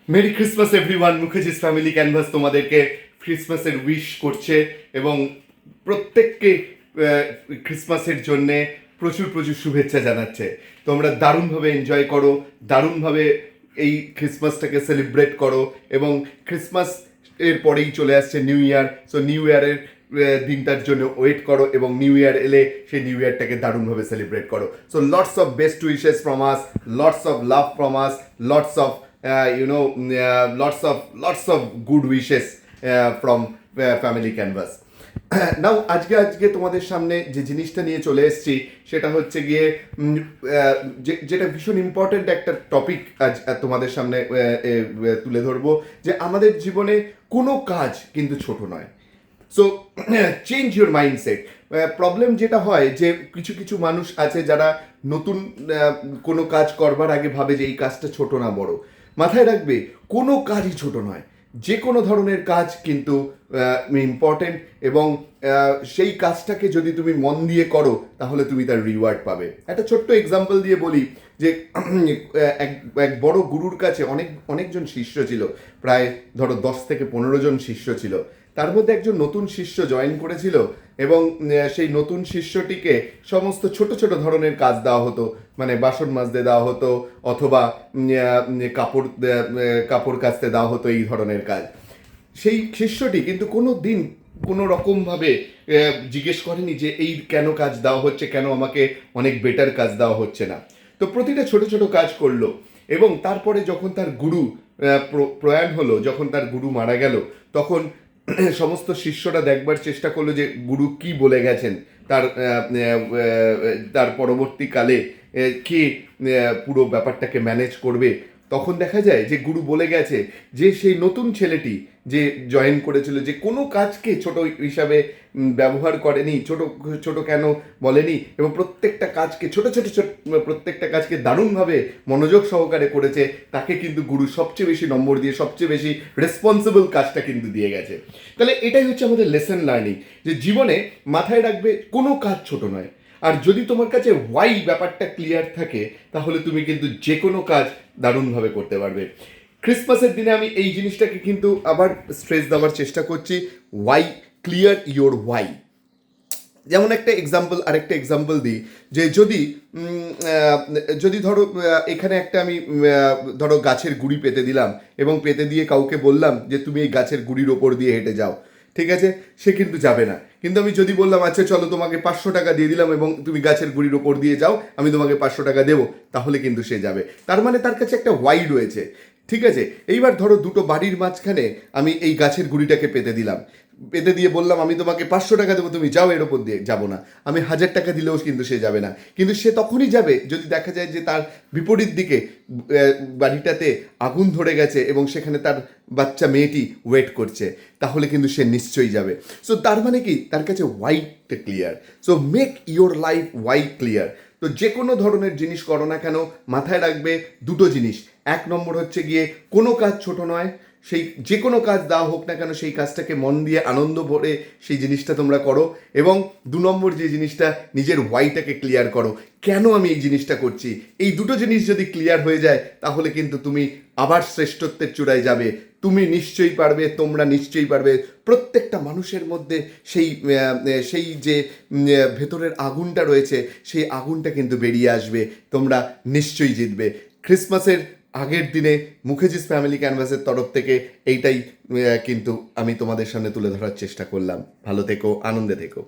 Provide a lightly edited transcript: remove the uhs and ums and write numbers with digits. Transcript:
Merry Christmas everyone. Mukherjees family canvas তোমাদেরকে ক্রিসমাসের wish করছে এবং প্রত্যেককে ক্রিসমাসের জন্যে প্রচুর প্রচুর শুভেচ্ছা জানাচ্ছে। তোমরা দারুণভাবে এনজয় করো, দারুণভাবে এই ক্রিসমাসটাকে সেলিব্রেট করো এবং ক্রিসমাস এর পরেই চলে আসছে নিউ ইয়ার। সো নিউ ইয়ারের দিনটার জন্য ওয়েট করো এবং নিউ ইয়ার এলে সেই নিউ ইয়ারটাকে দারুণভাবে সেলিব্রেট করো। So lots of best wishes from us, lots of love from us, lots of lots of good wishes from family canvas. নাও আজকে তোমাদের সামনে যে জিনিসটা নিয়ে চলে এসেছি সেটা হচ্ছে গিয়ে যেটা ভীষণ ইম্পর্টেন্ট একটা টপিক আজ তোমাদের সামনে তুলে ধরবো, যে আমাদের জীবনে কোনো কাজ কিন্তু ছোট নয়। So change your mindset. Problem যেটা হয় যে কিছু কিছু মানুষ আছে যারা নতুন কোনো কাজ করবার আগে ভাবে যে এই কাজটা ছোট না বড়। মাথায় রাখবে, কোনো কাজই ছোট নয়, যে কোনো ধরনের কাজ কিন্তু ইম্পর্টেন্ট এবং সেই কাজটাকে যদি তুমি মন দিয়ে করো তাহলে তুমি তার রিওয়ার্ড পাবে। একটা ছোট্ট এক্সাম্পল দিয়ে বলি যে এক বড় গুরুর কাছে অনেকজন শিষ্য ছিল, প্রায় ধরো 10 থেকে 15 জন শিষ্য ছিল। তার মধ্যে একজন নতুন শিষ্য জয়েন করেছিল এবং সেই নতুন শিষ্যটিকে সমস্ত ছোট ছোট ধরনের কাজ দেওয়া হতো, মানে বাসন মাজতে দেওয়া হতো অথবা কাপড় কাচতে দেওয়া হতো, এই ধরনের কাজ। সেই শিষ্যটি কিন্তু কোনো দিন কোনো রকমভাবে জিজ্ঞেস করেনি যে এই কেন কাজ দেওয়া হচ্ছে, কেন আমাকে অনেক বেটার কাজ দেওয়া হচ্ছে না। তো প্রতিটা ছোট ছোট কাজ করলো এবং তারপরে যখন তার গুরু প্রয়াণ হলো, যখন তার গুরু মারা গেল, তখন সমস্ত শিষ্যরা দেখবার চেষ্টা করলো যে গুরু কি বলে গেছেন, তার পরবর্তীকালে কে পুরো ব্যাপারটাকে ম্যানেজ করবে। তখন দেখা যায় যে গুরু বলে গেছে যে সেই নতুন ছেলেটি যে জয়েন করেছিল, যে কোনো কাজকে ছোট হিসাবে ব্যবহার করেনি, ছোট ছোট কেন বলেনি এবং প্রত্যেকটা কাজকে প্রত্যেকটা কাজকে দারুণভাবে মনোযোগ সহকারে করেছে, তাকে কিন্তু গুরু সবচেয়ে বেশি নম্বর দিয়ে সবচেয়ে বেশি রেসপন্সিবল কাজটা কিন্তু দিয়ে গেছে। তাহলে এটাই হচ্ছে আমাদের লেসন লার্নিং, যে জীবনে মাথায় রাখবে কোনো কাজ ছোট নয়। আর যদি তোমার কাছে ওয়াই ব্যাপারটা ক্লিয়ার থাকে তাহলে তুমি কিন্তু যে কোনো কাজ দারুণভাবে করতে পারবে। ক্রিসমাসের দিনে আমি এই জিনিসটাকে কিন্তু আবার স্ট্রেস দেওয়ার চেষ্টা করছি, ওয়াই, ক্লিয়ার ইয়োর ওয়াই। যেমন আরেকটা এক্সাম্পল দিই, যে যদি ধরো এখানে একটা আমি ধরো গাছের গুঁড়ি পেতে দিলাম এবং পেতে দিয়ে কাউকে বললাম যে তুমি এই গাছের গুঁড়ির ওপর দিয়ে হেঁটে যাও, ঠিক আছে, সে কিন্তু যাবে না। কিন্তু আমি যদি বললাম আচ্ছা চলো তোমাকে 500 টাকা দিয়ে দিলাম এবং তুমি গাছের গুঁড়ির ওপর দিয়ে যাও, আমি তোমাকে 500 টাকা দেবো, তাহলে কিন্তু সে যাবে। তার মানে তার কাছে একটা ওয়াই রয়েছে, ঠিক আছে। এইবার ধরো দুটো বাড়ির মাঝখানে আমি এই গাছের গুঁড়িটাকে পেতে দিলাম, পেতে দিয়ে বললাম আমি তোমাকে 500 টাকা দেবো, তুমি যাও, এর ওপর দিয়ে যাবো না। আমি 1000 টাকা দিলেও কিন্তু সে যাবে না। কিন্তু সে তখনই যাবে যদি দেখা যায় যে তার বিপরীত দিকে বাড়িটাতে আগুন ধরে গেছে এবং সেখানে তার বাচ্চা মেয়েটি ওয়েট করছে, তাহলে কিন্তু সে নিশ্চয়ই যাবে। সো তার মানে কি, তার কাছে ওয়াইটা clear. So make your life why clear. তো যে কোনো ধরনের জিনিস করো না কেন, মাথায় রাখবে দুটো জিনিস। 1 নম্বর হচ্ছে গিয়ে কোনো কাজ ছোট নয়, সেই যে কোনো কাজ দেওয়া হোক না কেন সেই কাজটাকে মন দিয়ে আনন্দ ভরে সেই জিনিসটা তোমরা করো। এবং 2 নম্বর যে জিনিসটা, নিজের ওয়াইটাকে ক্লিয়ার করো, কেন আমি এই জিনিসটা করছি। এই দুটো জিনিস যদি ক্লিয়ার হয়ে যায় তাহলে কিন্তু তুমি আবার শ্রেষ্ঠত্বের চূড়ায় যাবে। তুমি নিশ্চয়ই পারবে, তোমরা নিশ্চয়ই পারবে। প্রত্যেকটা মানুষের মধ্যে সেই যে ভেতরের আগুনটা রয়েছে, সেই আগুনটা কিন্তু বেরিয়ে আসবে, তোমরা নিশ্চয়ই জিতবে। ক্রিসমাসের আগের দিনে মুখার্জিস ফ্যামিলি ক্যানভাসের তরফ থেকে এইটাই কিন্তু আমি তোমাদের সামনে তুলে ধরার চেষ্টা করলাম। ভালো থেকো, আনন্দে থেকো।